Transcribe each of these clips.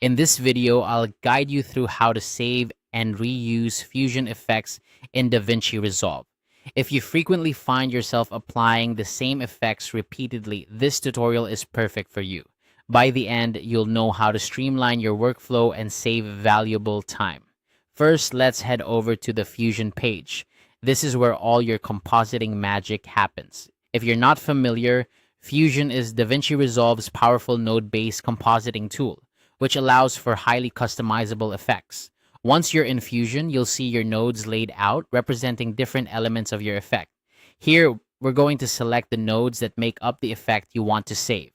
In this video, I'll guide you through how to save and reuse fusion effects in DaVinci Resolve. If you frequently find yourself applying the same effects repeatedly, this tutorial is perfect for you. By the end, you'll know how to streamline your workflow and save valuable time. First, let's head over to the Fusion page. This is where all your compositing magic happens. If you're not familiar, Fusion is DaVinci Resolve's powerful node-based compositing tool, which allows for highly customizable effects. Once you're in Fusion, you'll see your nodes laid out representing different elements of your effect. Here, we're going to select the nodes that make up the effect you want to save.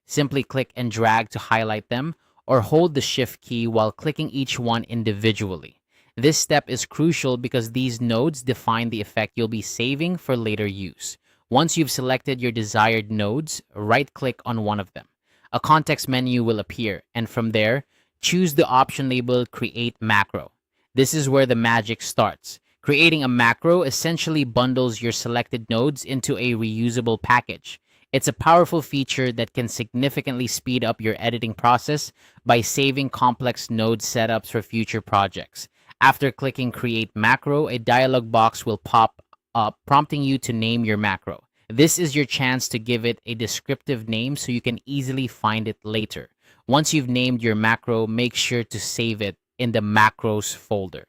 Simply click and drag to highlight them, or hold the Shift key while clicking each one individually. This step is crucial because these nodes define the effect you'll be saving for later use. Once you've selected your desired nodes, right-click on one of them. A context menu will appear, and from there, choose the option labeled Create Macro. This is where the magic starts. Creating a macro essentially bundles your selected nodes into a reusable package. It's a powerful feature that can significantly speed up your editing process by saving complex node setups for future projects. After clicking Create Macro, a dialog box will pop up prompting you to name your macro. This is your chance to give it a descriptive name so you can easily find it later. Once you've named your macro, make sure to save it in the macros folder.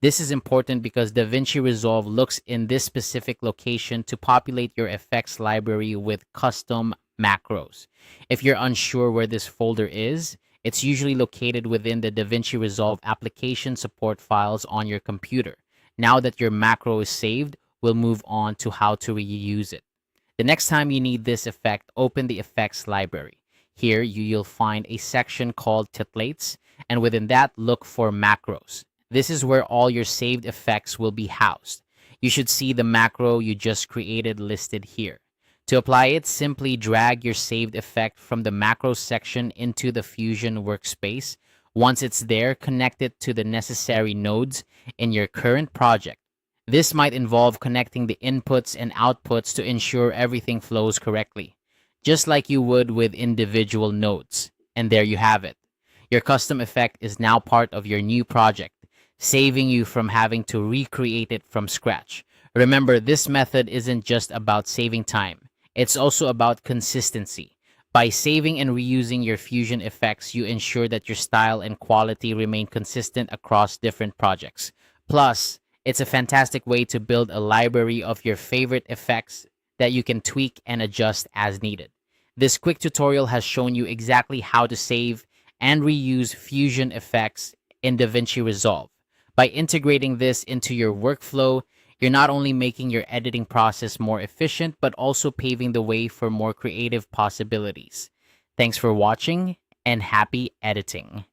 This is important because DaVinci Resolve looks in this specific location to populate your effects library with custom macros. If you're unsure where this folder is, it's usually located within the DaVinci Resolve application support files on your computer. Now that your macro is saved, we'll move on to how to reuse it. The next time you need this effect, open the effects library. Here, you'll find a section called templates, and within that, look for macros. This is where all your saved effects will be housed. You should see the macro you just created listed here. To apply it, simply drag your saved effect from the macros section into the Fusion workspace. Once it's there, connect it to the necessary nodes in your current project. This might involve connecting the inputs and outputs to ensure everything flows correctly, just like you would with individual nodes. And there you have it. Your custom effect is now part of your new project, saving you from having to recreate it from scratch. Remember, this method isn't just about saving time. It's also about consistency. By saving and reusing your Fusion effects, you ensure that your style and quality remain consistent across different projects. Plus, it's a fantastic way to build a library of your favorite effects that you can tweak and adjust as needed. This quick tutorial has shown you exactly how to save and reuse Fusion effects in DaVinci Resolve. By integrating this into your workflow, you're not only making your editing process more efficient, but also paving the way for more creative possibilities. Thanks for watching, and happy editing.